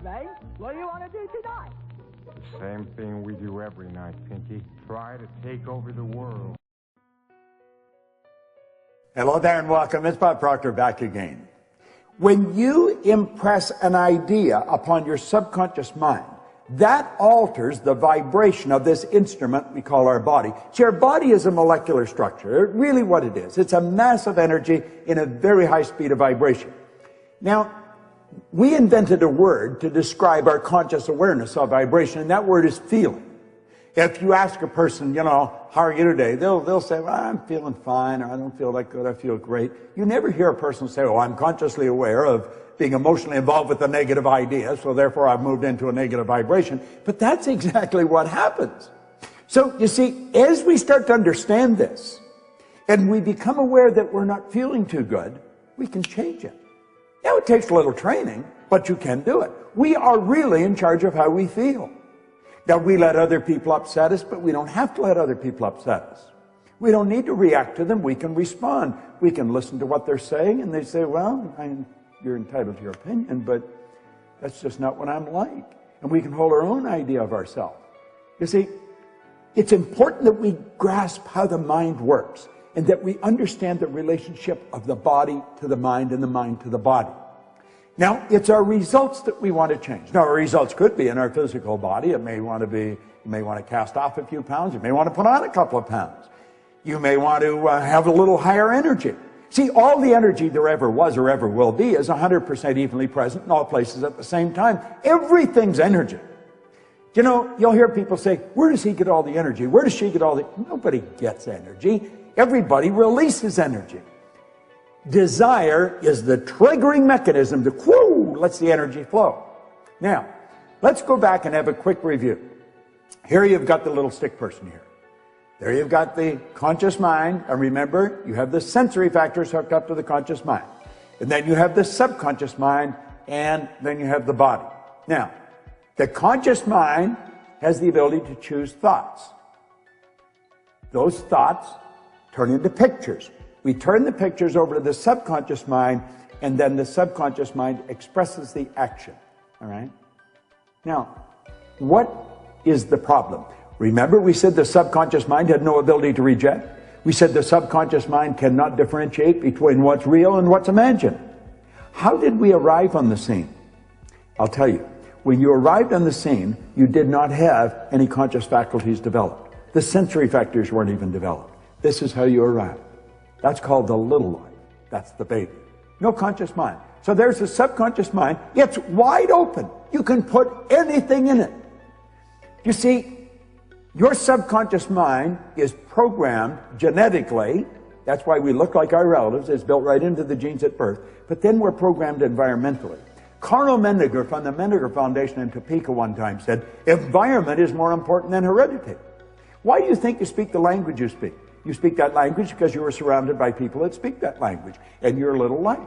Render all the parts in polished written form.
evening. What do you want to do tonight? Same thing we do every night, Pinky. Try to take over the world. Hello there and welcome. It's Bob Proctor back again. When you impress an idea upon your subconscious mind, that alters the vibration of this instrument we call our body. See, our body is a molecular structure. Really what it is. It's a massive energy in a very high speed of vibration. Now, we invented a word to describe our conscious awareness of vibration, and that word is feeling. If you ask a person, you know, how are you today? They'll say, well, I'm feeling fine, or I don't feel that good, I feel great. You never hear a person say, oh, I'm consciously aware of being emotionally involved with a negative idea, so therefore I've moved into a negative vibration. But that's exactly what happens. So, you see, as we start to understand this, and we become aware that we're not feeling too good, we can change it. Now, it takes a little training, but you can do it. We are really in charge of how we feel. Now, we let other people upset us, but we don't have to let other people upset us. We don't need to react to them. We can respond. We can listen to what they're saying, and they say, well, you're entitled to your opinion, but that's just not what I'm like. And we can hold our own idea of ourselves. You see, it's important that we grasp how the mind works and that we understand the relationship of the body to the mind and the mind to the body. Now, it's our results that we want to change. Now, our results could be in our physical body. It may want to be, you may want to cast off a few pounds. You may want to put on a couple of pounds. You may want to have a little higher energy. See, all the energy there ever was or ever will be is 100% evenly present in all places at the same time. Everything's energy. You know, you'll hear people say, where does he get all the energy? Where does she get all the... Nobody gets energy. Everybody releases energy. Desire is the triggering mechanism that, whoo, lets the energy flow. Now, let's go back and have a quick review. Here you've got the little stick person here. There you've got the conscious mind, and remember, you have the sensory factors hooked up to the conscious mind. And then you have the subconscious mind, and then you have the body. Now, the conscious mind has the ability to choose thoughts. Those thoughts turn into pictures. We turn the pictures over to the subconscious mind, and then the subconscious mind expresses the action. All right? Now, what is the problem? Remember, we said the subconscious mind had no ability to reject. We said the subconscious mind cannot differentiate between what's real and what's imagined. How did we arrive on the scene? I'll tell you. When you arrived on the scene, you did not have any conscious faculties developed. The sensory factors weren't even developed. This is how you arrived. That's called the little life. That's the baby. No conscious mind. So there's the subconscious mind. It's wide open. You can put anything in it. You see, your subconscious mind is programmed genetically. That's why we look like our relatives. It's built right into the genes at birth. But then we're programmed environmentally. Carl Mendinger from the Mendinger Foundation in Topeka one time said, environment is more important than heredity. Why do you think you speak the language you speak? You speak that language because you were surrounded by people that speak that language in your little life.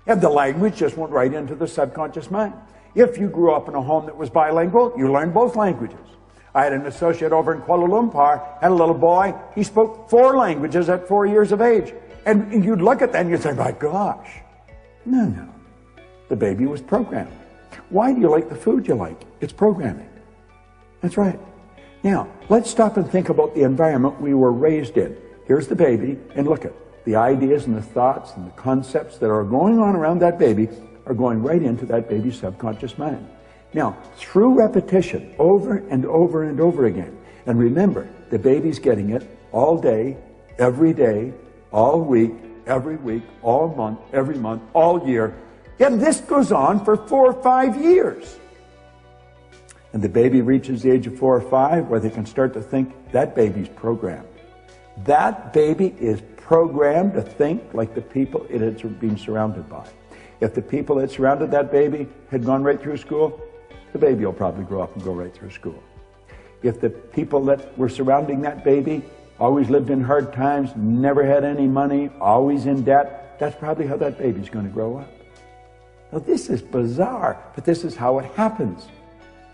And the language just went right into the subconscious mind. If you grew up in a home that was bilingual, you learned both languages. I had an associate over in Kuala Lumpur, had a little boy, he spoke 4 languages at 4 years of age. And you'd look at that and you'd say, my gosh. No. The baby was programmed. Why do you like the food you like? It's programming. That's right. Now, let's stop and think about the environment we were raised in. Here's the baby, and look at the ideas and the thoughts and the concepts that are going on around that baby are going right into that baby's subconscious mind. Now, through repetition, over and over and over again, and remember, the baby's getting it all day, all week, every week, all month, every month, all year, and this goes on for 4 or 5 years. And the baby reaches the age of 4 or 5 where they can start to think that baby's programmed. That baby is programmed to think like the people it had been surrounded by. If the people that surrounded that baby had gone right through school, the baby will probably grow up and go right through school. If the people that were surrounding that baby always lived in hard times, never had any money, always in debt, that's probably how that baby's going to grow up. Now this is bizarre, but this is how it happens.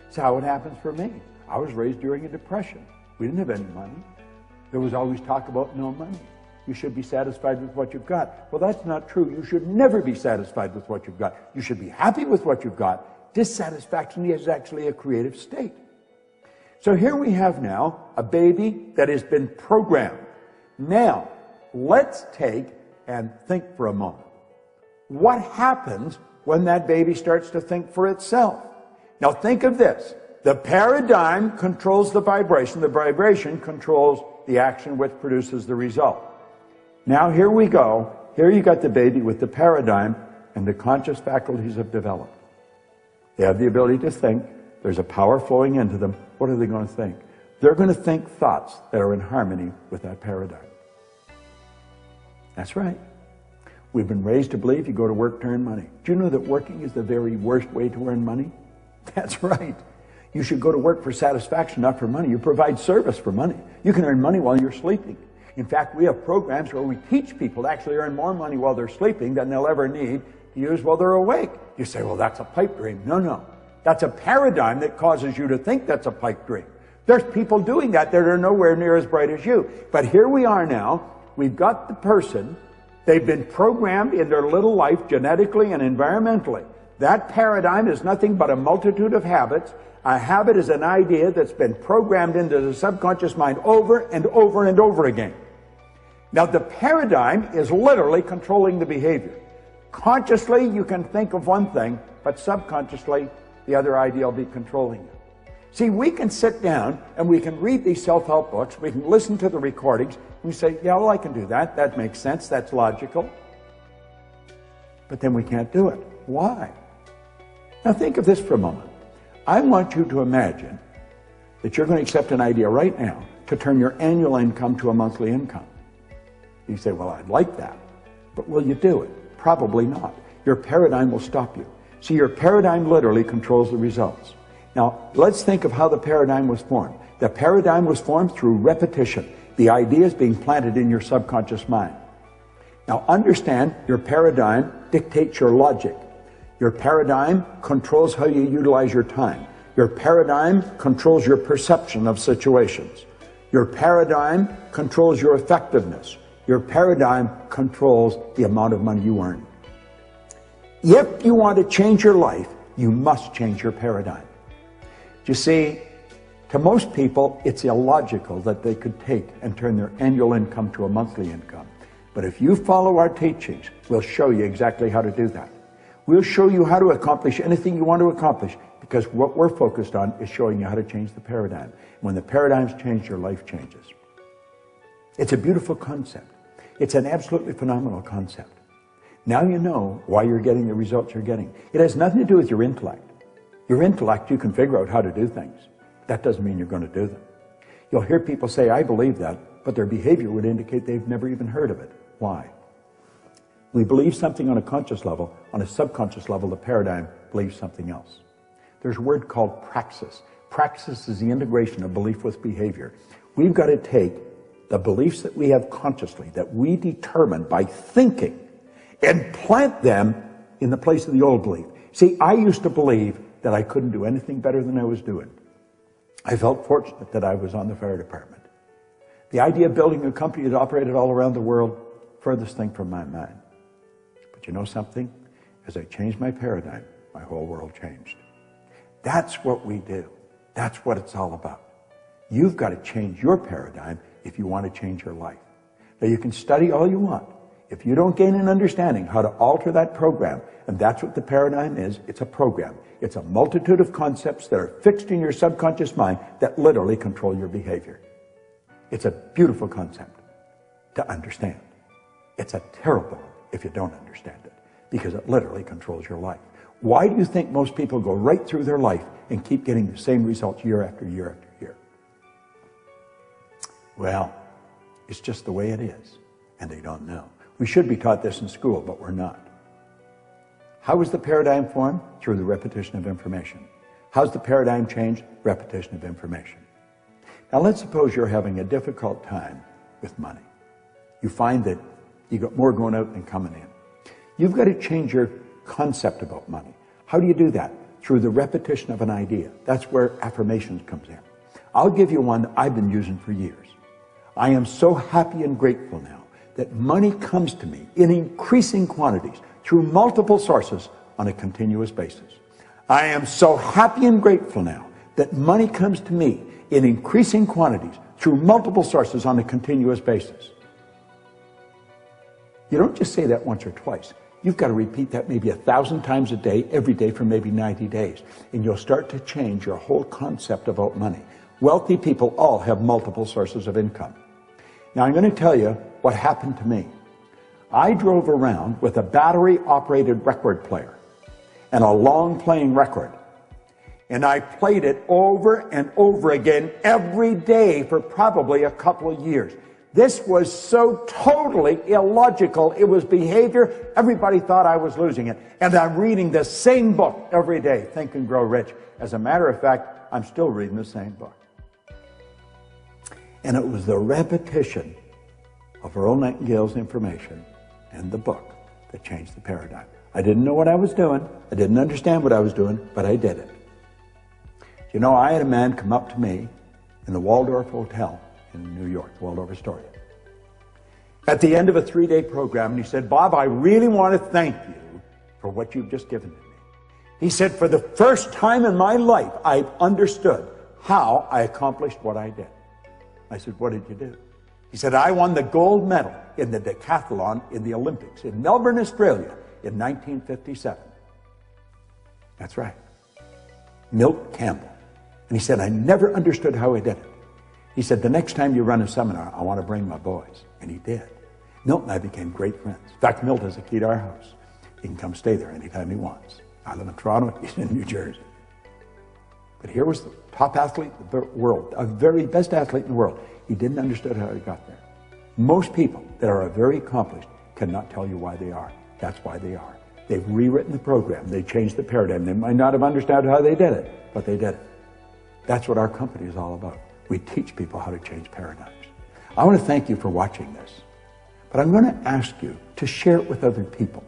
It's how it happens for me. I was raised during a depression. We didn't have any money. There was always talk about no money. You should be satisfied with what you've got. Well, that's not true. You should never be satisfied with what you've got. You should be happy with what you've got. Dissatisfaction is actually a creative state. So here we have now a baby that has been programmed. Now, let's take and think for a moment. What happens when that baby starts to think for itself? Now think of this. The paradigm controls the vibration controls the action which produces the result. Now here we go. Here you got the baby with the paradigm, and the conscious faculties have developed. They have the ability to think. There's a power flowing into them. What are they going to think? They're going to think thoughts that are in harmony with that paradigm. That's right. We've been raised to believe you go to work to earn money. Do you know that working is the very worst way to earn money? That's right. You should go to work for satisfaction, not for money. You provide service for money. You can earn money while you're sleeping. In fact, we have programs where we teach people to actually earn more money while they're sleeping than they'll ever need to use while they're awake. You say, well, that's a pipe dream. No, no. That's a paradigm that causes you to think that's a pipe dream. There's people doing that that are nowhere near as bright as you. But here we are now. We've got the person. They've been programmed in their little life genetically and environmentally. That paradigm is nothing but a multitude of habits. A habit is an idea that's been programmed into the subconscious mind over and over and over again. Now, the paradigm is literally controlling the behavior. Consciously, you can think of one thing, but subconsciously, the other idea will be controlling you. See, we can sit down and we can read these self-help books, we can listen to the recordings, and we say, yeah, well, I can do that. That makes sense. That's logical. But then we can't do it. Why? Now, think of this for a moment. I want you to imagine that you're going to accept an idea right now to turn your annual income to a monthly income. You say, well, I'd like that. But will you do it? Probably not. Your paradigm will stop you. See, your paradigm literally controls the results. Now, let's think of how the paradigm was formed. The paradigm was formed through repetition. The ideas being planted in your subconscious mind. Now, understand, your paradigm dictates your logic. Your paradigm controls how you utilize your time. Your paradigm controls your perception of situations. Your paradigm controls your effectiveness. Your paradigm controls the amount of money you earn. If you want to change your life, you must change your paradigm. You see, to most people, it's illogical that they could take and turn their annual income to a monthly income. But if you follow our teachings, we'll show you exactly how to do that. We'll show you how to accomplish anything you want to accomplish, because what we're focused on is showing you how to change the paradigm. When the paradigm's changed, your life changes. It's a beautiful concept. It's an absolutely phenomenal concept. Now you know why you're getting the results you're getting. It has nothing to do with your intellect. Your intellect, you can figure out how to do things. That doesn't mean you're going to do them. You'll hear people say, I believe that, but their behavior would indicate they've never even heard of it. Why? We believe something on a conscious level. On a subconscious level, the paradigm believes something else. There's a word called praxis. Praxis is the integration of belief with behavior. We've got to take the beliefs that we have consciously, that we determine by thinking, and plant them in the place of the old belief. See, I used to believe that I couldn't do anything better than I was doing. I felt fortunate that I was on the fire department. The idea of building a company that operated all around the world, furthest thing from my mind. But you know something? As I changed my paradigm, my whole world changed. That's what we do. That's what it's all about. You've got to change your paradigm if you want to change your life. Now, you can study all you want. If you don't gain an understanding how to alter that program, and that's what the paradigm is, it's a program. It's a multitude of concepts that are fixed in your subconscious mind that literally control your behavior. It's a beautiful concept to understand. It's a terrible one if you don't understand it, because it literally controls your life. Why do you think most people go right through their life and keep getting the same results year after year after year? Well, it's just the way it is, and they don't know. We should be taught this in school, but we're not. How is the paradigm formed? Through the repetition of information. How's the paradigm changed? Repetition of information. Now let's suppose you're having a difficult time with money. You find that you got more going out than coming in. You've got to change your concept about money. How do you do that? Through the repetition of an idea. That's where affirmations comes in. I'll give you one that I've been using for years. I am so happy and grateful now that money comes to me in increasing quantities through multiple sources on a continuous basis. I am so happy and grateful now that money comes to me in increasing quantities through multiple sources on a continuous basis. You don't just say that once or twice. You've got to repeat that maybe 1,000 times a day, every day for maybe 90 days. And you'll start to change your whole concept about money. Wealthy people all have multiple sources of income. Now I'm going to tell you what happened to me. I drove around with a battery-operated record player and a long-playing record. And I played it over and over again every day for probably a couple of years. This was so totally illogical. It was behavior. Everybody thought I was losing it. And I'm reading the same book every day, Think and Grow Rich. As a matter of fact, I'm still reading the same book. And it was the repetition of Earl Nightingale's information and the book that changed the paradigm. I didn't know what I was doing. I didn't understand what I was doing, but I did it. You know, I had a man come up to me in the Waldorf Hotel in New York, Waldorf Astoria, at the end of a 3-day program, and he said, Bob, I really want to thank you for what you've just given to me. He said, for the first time in my life, I've understood how I accomplished what I did. I said, what did you do? He said, I won the gold medal in the decathlon in the Olympics in Melbourne, Australia in 1957. That's right. Milt Campbell. And he said, I never understood how I did it. He said, the next time you run a seminar, I want to bring my boys. And he did. Milt and I became great friends. In fact, Milt has a key to our house. He can come stay there anytime he wants. I live in Toronto, he's in New Jersey. But here was the top athlete in the world, a very best athlete in the world. He didn't understand how he got there. Most people that are very accomplished cannot tell you why they are. That's why they are. They've rewritten the program. They changed the paradigm. They might not have understood how they did it, but they did it. That's what our company is all about. We teach people how to change paradigms. I want to thank you for watching this, but I'm going to ask you to share it with other people.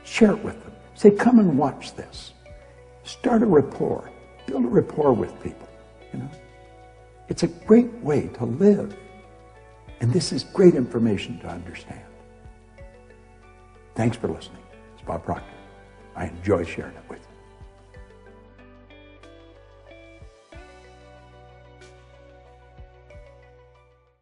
Share it with them. Say, come and watch this. Start a rapport. Build a rapport with people. You know, it's a great way to live, and this is great information to understand. Thanks for listening. It's Bob Proctor. I enjoy sharing it with you.